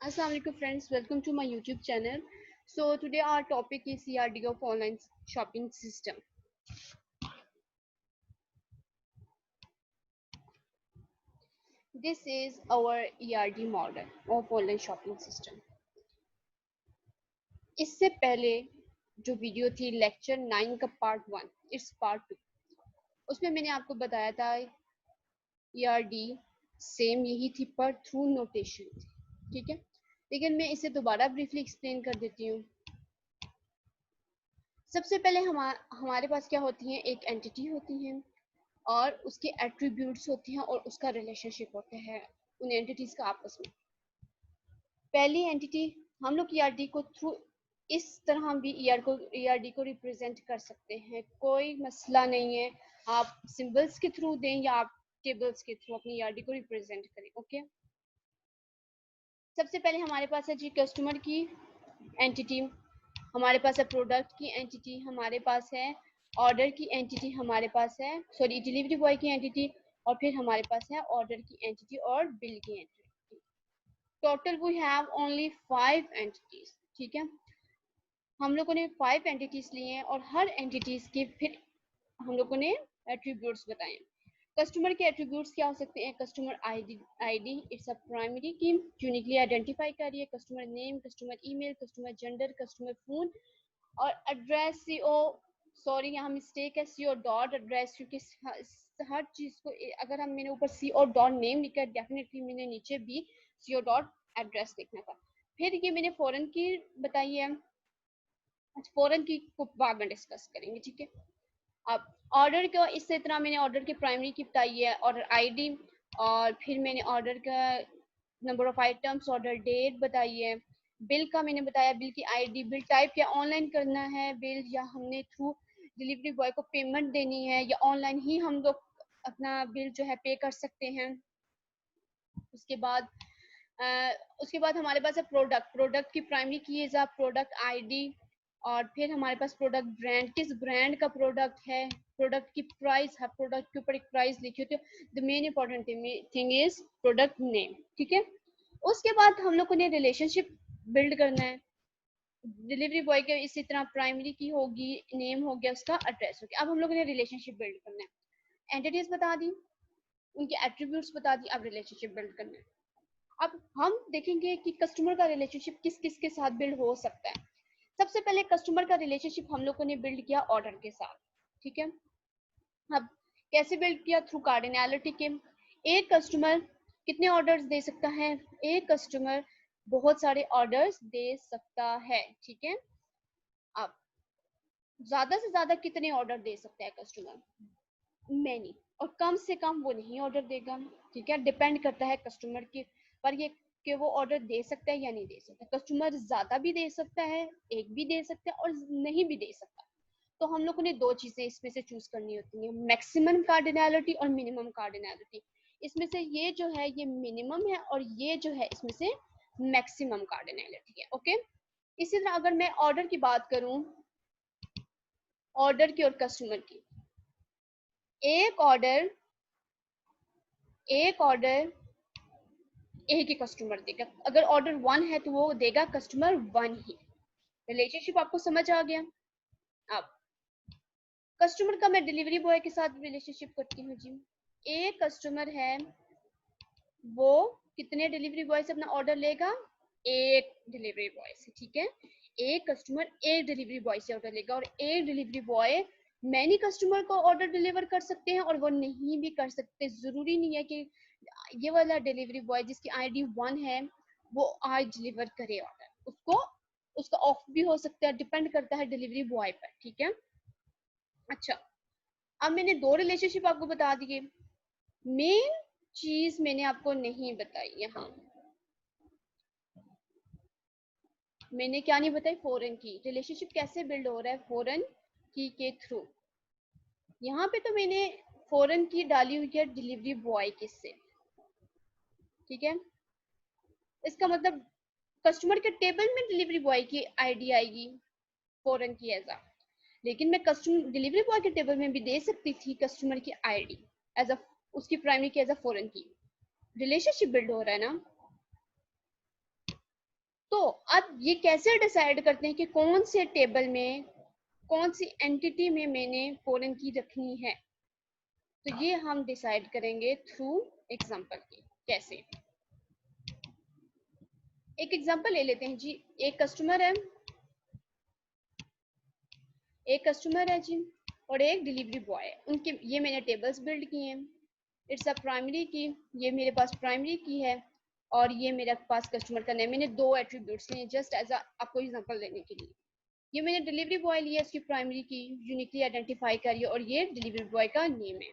Assalamu alaikum friends, welcome to my YouTube channel. So today our topic is ERD of online shopping system. This is our ERD model of online shopping system. इससे पहले जो video थी lecture 9 का part 1, it's part 2, उसमें मैंने आपको बताया था ERD सेम यही थी पर थ्रू नोटेशन थी, ठीक है। लेकिन मैं इसे दोबारा ब्रीफली एक्सप्लेन कर देती हूँ। सबसे पहले हमारे पास क्या होती है, एक एंटिटी होती है और उसके एट्रीब्यूट्स होते हैं और उसका रिलेशनशिप होता है उन एंटिटीज का आपस में। पहली एंटिटी हम लोग ईआरडी को थ्रू इस तरह हम भी ईआरडी को रिप्रेजेंट कर सकते हैं, कोई मसला नहीं है। आप सिंबल्स के थ्रू दें या आप टेबल्स के थ्रू अपनी ईआरडी को रिप्रेजेंट करें। ओके, सबसे पहले हमारे पास है जी कस्टमर की एंटिटी, हमारे पास है प्रोडक्ट की एंटिटी, हमारे पास है ऑर्डर की एंटिटी, हमारे पास है डिलीवरी बॉय की एंटिटी, और फिर हमारे पास है ऑर्डर की एंटिटी और बिल की entity. Total we have only 5 entities, ठीक है। हम लोगों ने 5 एंटिटीज लिए हैं और हर एंटिटीज के फिर हम लोगों ने एट्रीब्यूट्स बताए। कस्टमर के एट्रीब्यूट्स क्या हो सकते हैं? Customer ID it's a primary की यूनिकली आइडेंटिफाई कर रही है, customer name, customer email, customer gender, customer phone और एड्रेस सीओ, सॉरी यहाँ मिस्टेक है, सीओ डॉट एड्रेस, क्योंकि हर चीज़ को अगर हम मैंने ऊपर सीओ डॉट नेम लिखा है, डेफिनेटली मैंने नीचे भी सीओ डॉट एड्रेस लिखना था। फिर ये मैंने फॉरन की बताई है, फॉरन की को बाद में डिस्कस करेंगे, ठीक है। अब ऑर्डर को इस तरह मैंने ऑर्डर की प्राइमरी की बताई है, ऑर्डर आईडी, और फिर मैंने ऑर्डर का number of items, order date बताई है। बिल का मैंने बताया, बिल की आईडी, बिल टाइप क्या ऑनलाइन करना है बिल, या हमने थ्रू डिलीवरी बॉय को पेमेंट देनी है, या ऑनलाइन ही हम लोग अपना बिल जो है पे कर सकते हैं। उसके बाद उसके बाद हमारे पास है प्रोडक्ट, प्रोडक्ट की प्राइमरी की है प्रोडक्ट आईडी, और फिर हमारे पास प्रोडक्ट ब्रांड, किस ब्रांड का प्रोडक्ट है, प्रोडक्ट की प्राइस, हर प्रोडक्ट के ऊपर एक प्राइस लिखी होती है। The main important thing is product name, ठीक है। उसके बाद हम लोगों ने रिलेशनशिप बिल्ड करना है डिलीवरी बॉय के, इसी तरह प्राइमरी की होगी, नेम हो गया, उसका एड्रेस हो गया। अब हम लोगों ने रिलेशनशिप बिल्ड करना है, एंटिटीज बता दी, उनके एट्रीब्यूट्स बता दी, अब रिलेशनशिप बिल्ड करना है। अब हम देखेंगे कि कस्टमर का रिलेशनशिप किस किस के साथ बिल्ड हो सकता है। सबसे पहले कस्टमर का रिलेशनशिप हम लोगों ने बिल्ड किया ऑर्डर के साथ, ठीक है। अब कैसे बिल्ड किया? थ्रू कार्डिनैलिटी के। एक कस्टमर कितने ऑर्डर्स दे सकता है? एक कस्टमर बहुत सारे ऑर्डर्स दे सकता है, ठीक है। अब ज्यादा से ज्यादा कितने ऑर्डर दे सकता है कस्टमर? मैनी। और कम से कम वो नहीं ऑर्डर देगा, ठीक है। डिपेंड करता है कस्टमर के पर ये कि वो ऑर्डर दे सकता है या नहीं दे सकता। कस्टमर ज्यादा भी दे सकता है, एक भी दे सकता है और नहीं भी दे सकता। तो हम लोगों ने दो चीजें इसमें से चूज करनी होती है, मैक्सिमम कार्डिनैलिटी और मिनिमम कार्डिनैलिटी। इसमें से ये जो है ये मिनिमम है और ये जो है इसमें से मैक्सिमम कार्डिनैलिटी है। ओके, इसी तरह अगर मैं ऑर्डर की बात करूं, ऑर्डर की और कस्टमर की, एक ऑर्डर एक ही कस्टमर देगा। अगर ऑर्डर 1 है तो वो देगा कस्टमर 1 ही। रिलेशनशिप आपको समझ आ गया? अब कस्टमर का मैं डिलीवरी बॉय के साथ रिलेशनशिप करती हूँ जी। एक कस्टमर है, वो कितने डिलीवरी बॉय से अपना ऑर्डर लेगा? एक डिलीवरी बॉय से, ठीक है। एक कस्टमर एक डिलीवरी बॉय से ऑर्डर लेगा, और एक डिलीवरी बॉय मैनी कस्टमर को ऑर्डर डिलीवर कर सकते हैं और वो नहीं भी कर सकते। जरूरी नहीं है कि ये वाला डिलीवरी बॉय जिसकी आईडी 1 है वो आज डिलीवर करे ऑर्डर, उसको उसका ऑफ भी हो सकता है, डिपेंड करता है डिलीवरी बॉय पर, ठीक है। अच्छा, अब मैंने दो रिलेशनशिप आपको बता दिए। मेन चीज मैंने आपको नहीं बताई यहाँ, मैंने क्या नहीं बताई? फॉरेन की रिलेशनशिप कैसे बिल्ड हो रहा है फॉरेन की के थ्रू। यहाँ पे तो मैंने फॉरेन की डाली हुई है डिलीवरी बॉय के से, ठीक है। इसका मतलब कस्टमर के टेबल में डिलीवरी बॉय की आईडी आएगी फॉरेन की एज अ, लेकिन मैं कस्टमर डिलीवरी बॉय के टेबल में भी दे सकती थी कस्टमर की आईडी एज अ, उसकी प्राइमरी की एज अ फॉरेन की। रिलेशनशिप बिल्ड हो रहा है ना। अब ये कैसे डिसाइड करते हैं कि कौन से टेबल में, कौन सी एंटिटी में मैंने फॉरेन की रखनी है, तो ये हम डिसाइड करेंगे थ्रू एग्जांपल की। कैसे, एक एग्जांपल ले लेते हैं जी। एक कस्टमर है, जी और एक डिलीवरी बॉय है। उनके ये मैंने टेबल्स बिल्ड किए हैं। इट्स अ प्राइमरी की, ये मेरे पास प्राइमरी की है और ये मेरे पास कस्टमर का नेम। मैंने दो एट्रीब्यूट्स लिए जस्ट एज आपको एग्जांपल देने के लिए। ये मैंने डिलीवरी बॉय लिया, इसकी प्राइमरी की यूनिकली आइडेंटिफाई करी और ये डिलीवरी बॉय का नेम है।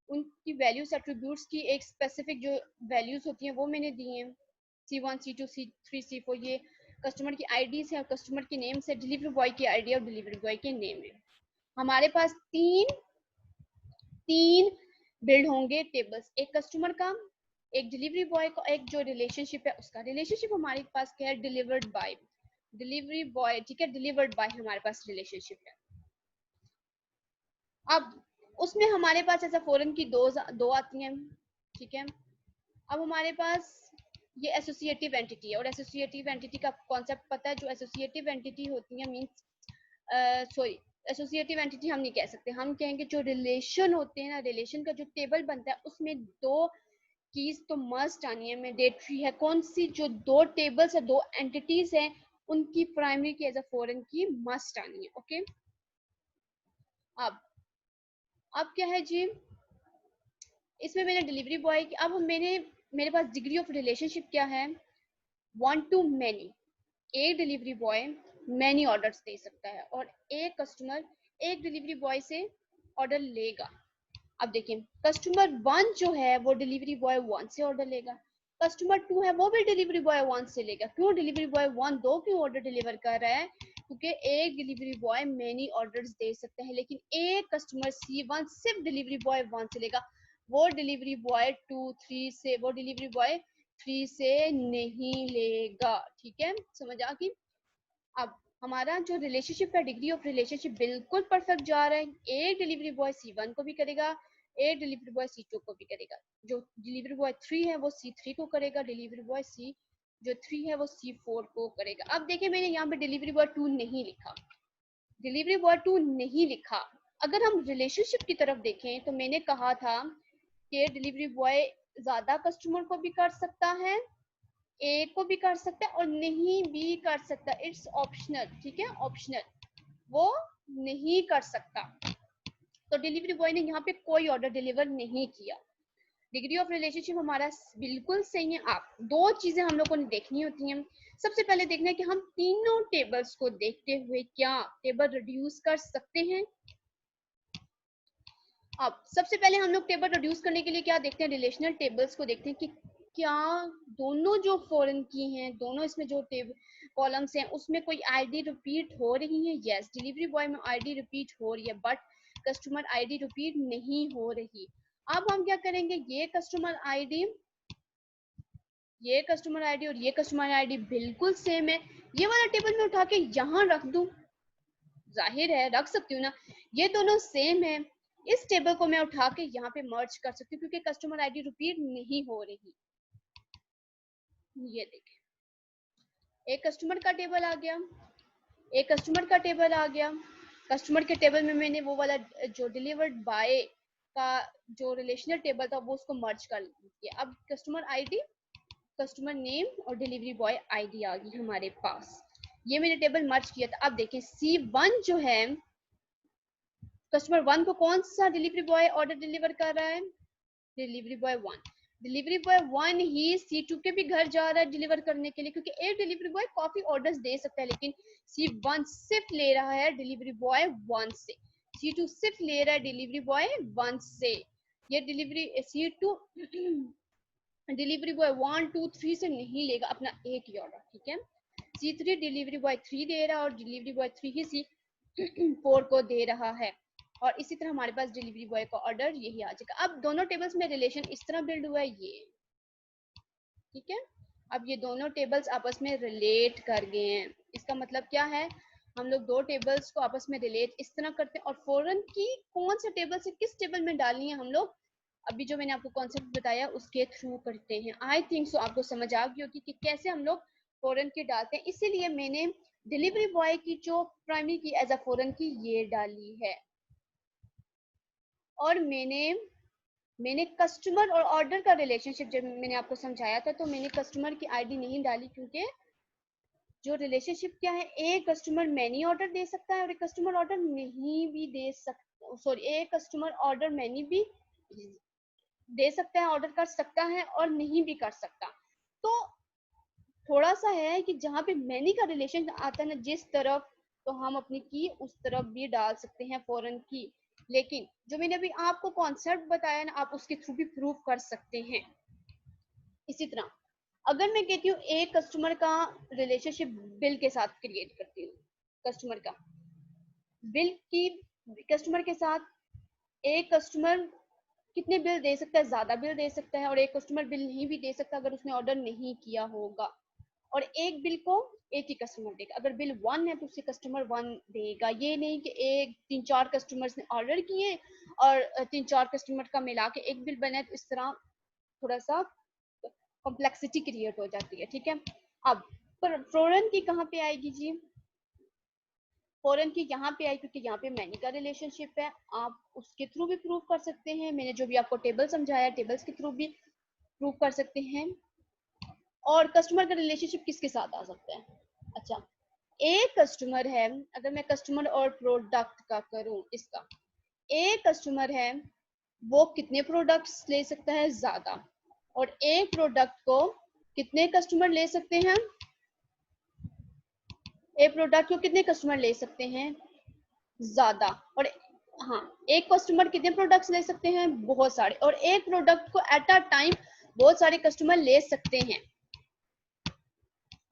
उनकी वैल्यूज एट्रीब्यूट्स की एक स्पेसिफिक जो वैल्यूज होती हैं वो मैंने दी हैं, C1 C2 C3 C4। ये कस्टमर की आईडीज है और कस्टमर के नेम से डिलीवरी बॉय की आईडी और डिलीवरी बॉय के नेम है। हमारे पास तीन बिल्ड होंगे टेबल्स, एक कस्टमर का, एक डिलीवरी बॉय का, एक जो रिलेशनशिप है उसका। रिलेशनशिप हमारे पास क्या है, डिलीवर्ड बाय, डिलीवरी बॉय, ठीक है, डिलीवर्ड बाय हमारे पास रिलेशनशिप है। अब उसमें हमारे पास ऐसा फॉरेन की दो आती हैं, ठीक है। अब हमारे पास ये एसोसिएटिव एंटिटी है और एसोसिएटिव एंटिटी का कॉन्सेप्ट पता है। जो एसोसिएटिव एंटिटी होती है मींस सॉरी, एसोसिएटिव एंटिटी हम नहीं कह सकते, हम कहेंगे जो रिलेशन होते हैं ना, रिलेशन का जो टेबल बनता है उसमें दो कीज तो मस्ट आनी है, मैंडेटरी है। कौन सी, जो दो टेबल्स है, दो एंटिटीज हैं, उनकी प्राइमरी की एज अ फॉरेन की मस्ट आनी है। ओके, अब क्या है जी, इसमें मैंने डिलीवरी बॉय की, अब मेरे पास डिग्री ऑफ रिलेशनशिप क्या है, 1 to many। एक डिलीवरी बॉय मैनी ऑर्डर्स दे सकता है और एक कस्टमर एक डिलीवरी बॉय से ऑर्डर लेगा। अब देखिए, कस्टमर 1 जो है वो डिलीवरी बॉय 1 से ऑर्डर लेगा, कस्टमर 2 है वो भी डिलीवरी बॉय 1 से लेगा। क्यों डिलीवरी बॉय 1 दो क्यों ऑर्डर डिलीवर कर रहा है, क्योंकि एक डिलीवरी बॉय मैनी ऑर्डर्स दे सकता है, लेकिन एक कस्टमर C1 सिर्फ डिलीवरी बॉय 1 से लेगा। वो डिलीवरी बॉय 3 से नहीं लेगा। ठीक है, समझ आ गई। अब हमारा जो रिलेशनशिप है, डिग्री ऑफ रिलेशनशिप बिल्कुल परफेक्ट जा रहा है। एक डिलीवरी बॉय C1 को भी करेगा, एक डिलीवरी बॉय C2 को भी करेगा, जो डिलीवरी बॉय 3 है वो C3 को करेगा, डिलीवरी बॉय C जो 3 है वो C4 को करेगा। अब देखिए, मैंने यहाँ पे डिलीवरी बॉय 2 नहीं लिखा, डिलीवरी बॉय 2 नहीं लिखा। अगर हम रिलेशनशिप की तरफ देखें तो मैंने कहा था कि डिलीवरी बॉय ज्यादा कस्टमर को भी कर सकता है, एक को भी कर सकता है और नहीं भी कर सकता, इट्स ऑप्शनल। ठीक है, ऑप्शनल, वो नहीं कर सकता। तो डिलीवरी बॉय ने यहाँ पे कोई ऑर्डर डिलीवर नहीं किया। डिग्री ऑफ रिलेशनशिप हमारा बिल्कुल सही है। आप दो चीजें हम लोगों ने देखनी होती हैं। सबसे पहले देखना है कि हम तीनों टेबल्स को देखते हुए क्या टेबल रिड्यूस कर सकते हैं। अब सबसे पहले हम लोग टेबल रिड्यूस करने के लिए क्या देखते हैं, रिलेशनल टेबल्स को देखते हैं कि क्या दोनों जो फॉरेन की हैं, दोनों इसमें जो कॉलम्स हैं उसमें कोई आईडी रिपीट हो रही है। यस, डिलीवरी बॉय में आईडी रिपीट हो रही है बट कस्टमर आईडी रिपीट नहीं हो रही। अब हम क्या करेंगे, ये कस्टमर आईडी और ये कस्टमर आईडी बिल्कुल सेम है, ये वाला टेबल में उठा के यहाँ रख दूं, जाहिर है रख सकती हूँ ना, ये दोनों सेम है, इस टेबल को मैं उठा के यहाँ पे मर्ज कर सकती हूँ क्योंकि कस्टमर आईडी रिपीट नहीं हो रही। ये देखें, एक कस्टमर का टेबल आ गया, एक कस्टमर का टेबल आ गया। कस्टमर के टेबल में मैंने वो वाला जो डिलीवर्ड बाय का जो रिलेशनल टेबल था वो उसको मर्ज कर दिया। अब कस्टमर आईडी, कस्टमर नेम और डिलीवरी बॉय आईडी आ गई हमारे पास। ये मैंने टेबल मर्ज किया था। अब देखें, C1 जो है, कस्टमर 1 को कौन सा डिलीवरी बॉय ऑर्डर डिलीवर कर रहा है, डिलीवरी बॉय 1। डिलीवरी बॉय 1 ही C2 के भी घर जा रहा है डिलीवर करने के लिए, क्योंकि एक डिलीवरी बॉय काफी ऑर्डर्स दे सकता है, लेकिन C1 सिर्फ ले रहा है डिलीवरी बॉय 1 से, C2 सिर्फ ले रहा है डिलीवरी बॉय 1 से। ये डिलीवरी C2 डिलीवरी बॉय 1 2 3 से नहीं लेगा अपना एक ही ऑर्डर। ठीक है, C3 डिलीवरी बॉय 3 दे रहा है और डिलीवरी बॉय 3 ही C4 को दे रहा है, और इसी तरह हमारे पास डिलीवरी बॉय का ऑर्डर यही आ जाएगा। अब दोनों टेबल्स में रिलेशन इस तरह बिल्ड हुआ है ये, ठीक है। अब ये दोनों टेबल्स आपस में रिलेट कर गए हैं, इसका मतलब क्या है, हम लोग दो टेबल्स को आपस में रिलेट इस तरह करते हैं, और फॉरेन की कौन से टेबल से किस टेबल में डालनी है हम लोग अभी जो मैंने आपको कॉन्सेप्ट बताया उसके थ्रू करते हैं। आई थिंक सो आपको समझ आ गई होगी कि कैसे हम लोग फॉरेन की डालते हैं, इसीलिए मैंने डिलीवरी बॉय की जो प्राइमरी की एज अ फॉरेन की ये डाली है। और मैंने कस्टमर और ऑर्डर का रिलेशनशिप जब मैंने आपको समझाया था, तो मैंने कस्टमर की आईडी नहीं डाली, क्योंकि जो रिलेशनशिप क्या है, एक कस्टमर मैनी ऑर्डर दे सकता है और एक कस्टमर ऑर्डर नहीं भी दे सकता, सॉरी, एक कस्टमर ऑर्डर मैनी भी दे सकता है, ऑर्डर कर सकता है और नहीं भी कर सकता। तो थोड़ा सा है कि जहाँ पे मैनी का रिलेशन आता है ना जिस तरफ, तो हम अपनी की उस तरफ भी डाल सकते हैं फॉरेन की। लेकिन जो मैंने अभी आपको कॉन्सेप्ट बताया ना, आप उसके थ्रू भी प्रूव कर सकते हैं। इसी तरह अगर मैं कहती हूँ एक कस्टमर का रिलेशनशिप बिल के साथ क्रिएट करती हूँ, कस्टमर का बिल की, कस्टमर के साथ एक कस्टमर कितने बिल दे सकता है, ज्यादा बिल दे सकता है, और एक कस्टमर बिल नहीं भी दे सकता अगर उसने ऑर्डर नहीं किया होगा। और एक बिल को एक ही कस्टमर देगा, अगर बिल 1 है तो उसे कस्टमर 1 देगा। ये नहीं कि एक 3-4 कस्टमर्स ने ऑर्डर किए और 3-4 कस्टमर का मिला के एक बिल बने, तो इस तरह थोड़ा सा कॉम्प्लेक्सिटी क्रिएट हो जाती है। ठीक है, अब पर फॉरेन की कहाँ पे आएगी जी? फॉरेन की यहाँ पे आई, क्योंकि यहाँ पे मैनी का रिलेशनशिप है, आप उसके थ्रू भी प्रूव कर सकते हैं। मैंने जो भी आपको टेबल समझाया, टेबल्स के थ्रू भी प्रूव कर सकते हैं। और कस्टमर का रिलेशनशिप किसके साथ आ सकता है? अच्छा, एक कस्टमर है, अगर मैं कस्टमर और प्रोडक्ट का करूं, इसका एक कस्टमर है, वो कितने प्रोडक्ट्स ले सकता है? ज्यादा। और एक प्रोडक्ट को कितने कस्टमर ले सकते हैं? एक प्रोडक्ट को कितने कस्टमर ले सकते हैं? ज्यादा। और हाँ, एक कस्टमर कितने प्रोडक्ट्स ले सकते हैं? बहुत सारे। और एक प्रोडक्ट को एट अ टाइम बहुत सारे कस्टमर ले सकते हैं।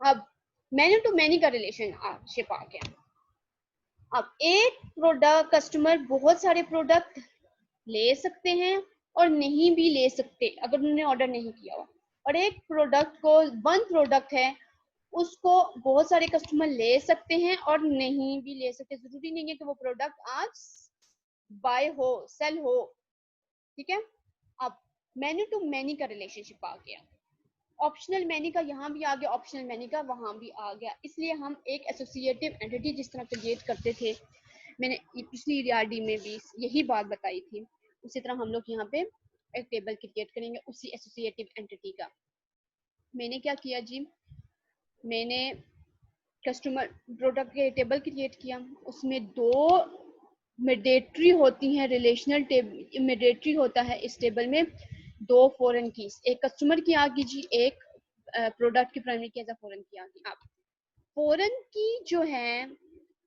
अब मैनी टू मैनी का रिलेशनशिप आ गया। अब एक प्रोडक्ट कस्टमर बहुत सारे प्रोडक्ट ले सकते हैं और नहीं भी ले सकते अगर उन्होंने ऑर्डर नहीं किया हुआ। और एक प्रोडक्ट को, 1 प्रोडक्ट है, उसको बहुत सारे कस्टमर ले सकते हैं और नहीं भी ले सकते। जरूरी नहीं है कि वो प्रोडक्ट आज बाय हो, सेल हो। ठीक है, अब मैनी टू मैनी का रिलेशनशिप आ गया। ऑप्शनल मैनी का यहाँ भी आ गया, ऑप्शनल मैनी का वहां भी आ गया। इसलिए हम एक एसोसिएटिव एंटिटी जिस तरह क्रिएट करते थे, मैंने पिछली रियाडी में भी यही बात बताई थी, उसी तरह हम लोग यहाँ पे एक टेबल क्रिएट करेंगे उसी एसोसिएटिव एंटिटी का। मैंने क्या किया जी, मैंने कस्टमर प्रोडक्ट के टेबल क्रिएट किया, उसमें 2 मेडेटरी होती हैं, रिलेशनल मेडेटरी होता है इस टेबल में, 2 फॉरेन कीज, एक कस्टमर की आ गई जी, एक प्रोडक्ट की प्राइमरी की एज अ फॉरेन की आ गई। आप फॉरेन की जो है,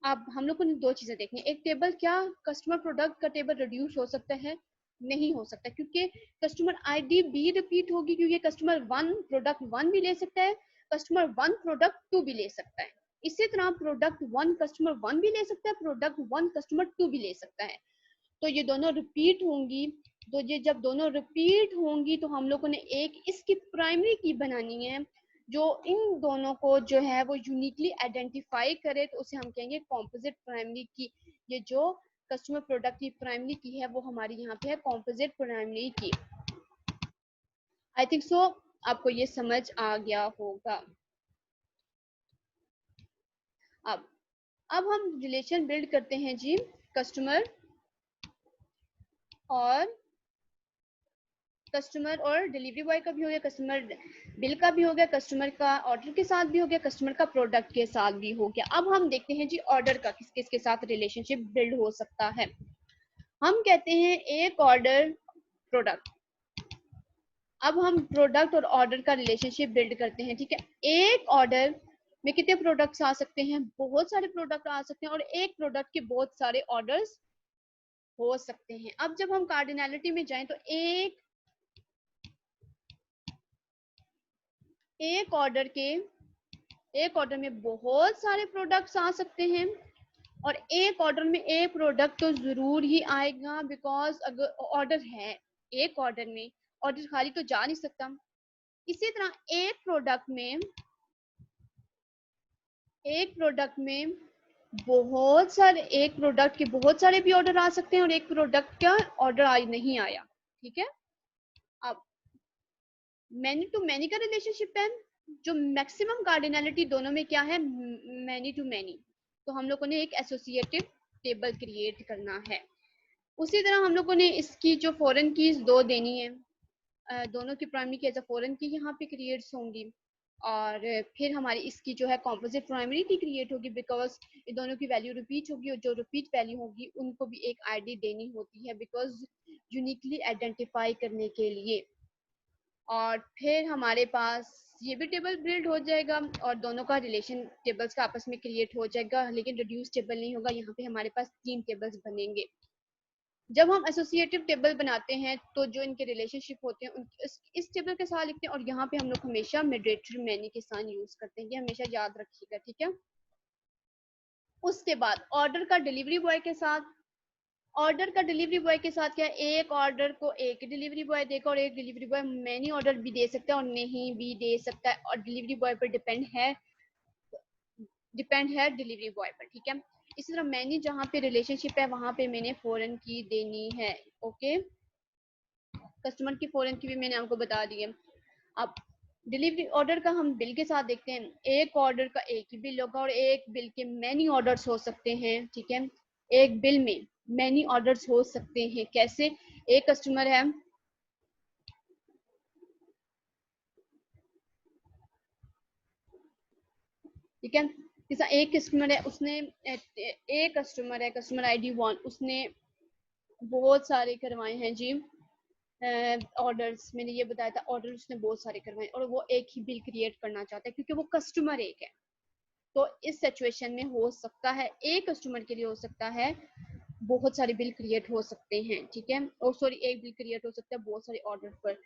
अब हम लोग को 2 चीजें देखनी है। एक टेबल, क्या कस्टमर प्रोडक्ट का टेबल रिड्यूस हो सकता है? नहीं हो सकता, क्योंकि कस्टमर आईडी भी रिपीट होगी, क्योंकि कस्टमर 1 प्रोडक्ट 1 भी ले सकता है, कस्टमर 1 प्रोडक्ट 2 भी ले सकता है। इसी तरह प्रोडक्ट 1 कस्टमर 1 भी ले सकता है, प्रोडक्ट 1 कस्टमर 2 भी ले सकता है। तो ये दोनों रिपीट होंगी। तो ये जब दोनों रिपीट होंगी तो हम लोगों ने एक इसकी प्राइमरी की बनानी है जो इन दोनों को जो है वो यूनिकली आइडेंटिफाई करे, तो उसे हम कहेंगे कॉम्पोजिट प्राइमरी की। ये जो कस्टमर प्रोडक्ट की प्राइमरी की है वो हमारी यहाँ पे है कॉम्पोजिट प्राइमरी की। आई थिंक सो आपको ये समझ आ गया होगा। अब हम रिलेशन बिल्ड करते हैं जी, कस्टमर और डिलीवरी बॉय का भी हो गया, कस्टमर बिल का भी हो गया, कस्टमर का ऑर्डर के साथ भी हो गया, कस्टमर का प्रोडक्ट के साथ भी हो गया। अब हम देखते हैं जी ऑर्डर का किस किस के साथ रिलेशनशिप बिल्ड हो सकता है। हम कहते हैं एक ऑर्डर प्रोडक्ट। अब हम प्रोडक्ट और ऑर्डर का रिलेशनशिप बिल्ड करते हैं। ठीक है, एक ऑर्डर में कितने प्रोडक्ट्स आ सकते हैं? बहुत सारे प्रोडक्ट आ सकते हैं, और एक प्रोडक्ट के बहुत सारे ऑर्डर्स हो सकते हैं। अब जब हम कार्डिनलिटी में जाएं तो एक ऑर्डर में बहुत सारे प्रोडक्ट्स आ सकते हैं, और एक ऑर्डर में एक प्रोडक्ट तो जरूर ही आएगा, बिकॉज अगर ऑर्डर है, एक ऑर्डर में ऑर्डर खाली तो जा नहीं सकता। इसी तरह एक प्रोडक्ट में बहुत सारे, एक प्रोडक्ट के बहुत सारे भी ऑर्डर आ सकते हैं, और एक प्रोडक्ट का ऑर्डर आज नहीं आया। ठीक है, अब मैनी टू मैनी का रिलेशनशिप है, जो मैक्सिमम कार्डिनलिटी दोनों में क्या है, मैनी टू मैनी। तो हम लोगों ने एक एसोसिएटिव टेबल क्रिएट करना है। उसी तरह हम लोगों ने इसकी जो फॉरेन कीज दो देनी है, दोनों की प्राइमरी की एज अ फॉरेन की यहाँ पे क्रिएट्स होंगी, और फिर हमारी इसकी जो है कॉम्पोजिट प्राइमरी की क्रिएट होगी, बिकॉज ये दोनों की वैल्यू रिपीट होगी, और जो रिपीट वैल्यू होगी उनको भी एक आईडी देनी होती है, बिकॉज यूनिकली आइडेंटिफाई करने के लिए। और फिर हमारे पास ये भी टेबल बिल्ड हो जाएगा, और दोनों का रिलेशन टेबल्स का आपस में क्रिएट हो जाएगा, लेकिन रिड्यूस टेबल नहीं होगा। यहाँ पे हमारे पास 3 टेबल्स बनेंगे। जब हम एसोसिएटिव टेबल बनाते हैं तो जो इनके रिलेशनशिप होते हैं इस टेबल के साथ लिखते हैं, और यहाँ पे हम लोग हमेशा मिडरेटरी मैनी के साथ यूज करते हैं, ये हमेशा याद रखिएगा, ठीक है। उसके बाद ऑर्डर का डिलीवरी बॉय के साथ, ऑर्डर का डिलीवरी बॉय के साथ क्या है, एक ऑर्डर को एक डिलीवरी बॉय देगा, और एक डिलीवरी बॉय मैनी ऑर्डर भी दे सकता है और नहीं भी दे सकता है, और डिलीवरी बॉय पर डिपेंड है डिलीवरी बॉय पर, ठीक है। इसी तरह मैनी जहाँ पे रिलेशनशिप है वहां पे मैंने फॉरेन की देनी है, ओके। कस्टमर की फॉरेन की भी मैंने आपको बता दी है। अब डिलीवरी ऑर्डर का हम बिल के साथ देखते हैं। एक ऑर्डर का एक ही बिल होगा, और एक बिल के मैनी ऑर्डर्स हो सकते हैं, ठीक है। एक बिल में मैनी ऑर्डर्स हो सकते हैं। कैसे? एक कस्टमर है, ठीक है, जैसा एक कस्टमर है, उसने एक कस्टमर है, कस्टमर आईडी 1, उसने बहुत सारे करवाए हैं जी ऑर्डर्स। मैंने ये बताया था, ऑर्डर उसने बहुत सारे करवाए, और वो एक ही बिल क्रिएट करना चाहता है क्योंकि वो कस्टमर एक है। तो इस सिचुएशन में हो सकता है, एक कस्टमर के लिए हो सकता है बहुत सारे बिल क्रिएट हो सकते हैं, ठीक है। और सॉरी, एक बिल क्रिएट हो सकता है बहुत सारे ऑर्डर पर,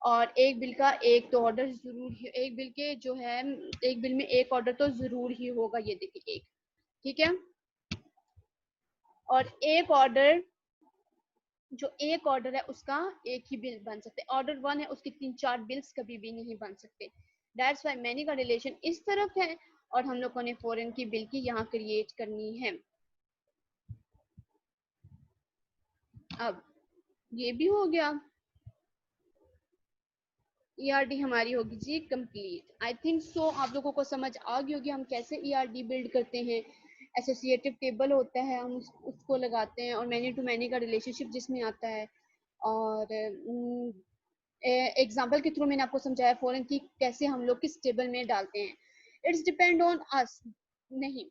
और एक बिल का एक तो ऑर्डर जरूर ही, एक बिल के जो है, एक बिल में एक ऑर्डर तो जरूर ही होगा, ये देखिए एक, ठीक है। और एक ऑर्डर, जो एक ऑर्डर है उसका एक ही बिल बन सकते हैं। ऑर्डर 1 है, उसके 3-4 बिल्स कभी भी नहीं बन सकते। दैट्स वाई मैनी का रिलेशन इस तरफ है, और हम लोगों ने फॉरेन की बिल की यहाँ क्रिएट करनी है। अब ये भी हो गया, ईआरडी हमारी होगी जी कंप्लीट। आई थिंक सो आप लोगों को समझ आ गई होगी हम कैसे ईआरडी बिल्ड करते हैं। एसोसिएटिव टेबल होता है, हम उसको लगाते हैं, और मैनी टू मैनी का रिलेशनशिप जिसमें आता है। और एग्जाम्पल के थ्रू मैंने आपको समझाया फॉरेन की कैसे हम लोग किस टेबल में डालते हैं। इट्स डिपेंड ऑन अस, नहीं,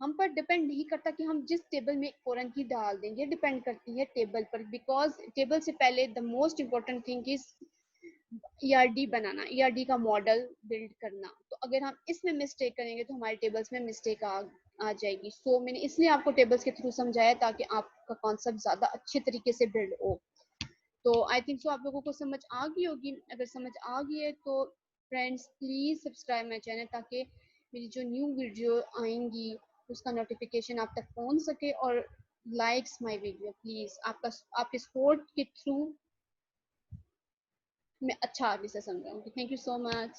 हम पर डिपेंड नहीं करता कि हम जिस टेबल में फॉरेन की डाल दें, ये डिपेंड करती है टेबल पर, बिकॉज टेबल से पहले the most important thing is ERD banana, ERD का मॉडल बिल्ड करना। तो अगर हम इसमें मिस्टेक करेंगे तो हमारे टेबल्स में मिस्टेक आ जाएगी। सो मैंने इसलिए आपको टेबल्स के थ्रू समझाया ताकि आपका कॉन्सेप्ट ज़्यादा अच्छे तरीके से बिल्ड हो। तो आई थिंक सो आप लोगों को समझ आ गई होगी। अगर समझ आ गई है तो friends please subscribe my channel, ताकि मेरी जो न्यू वीडियो आएंगी उसका नोटिफिकेशन आप तक पहुंच सके, और लाइक्स माय वीडियो प्लीज़। आपके सपोर्ट के थ्रू मैं अच्छा आगे से समझाऊंगी। Thank you so much.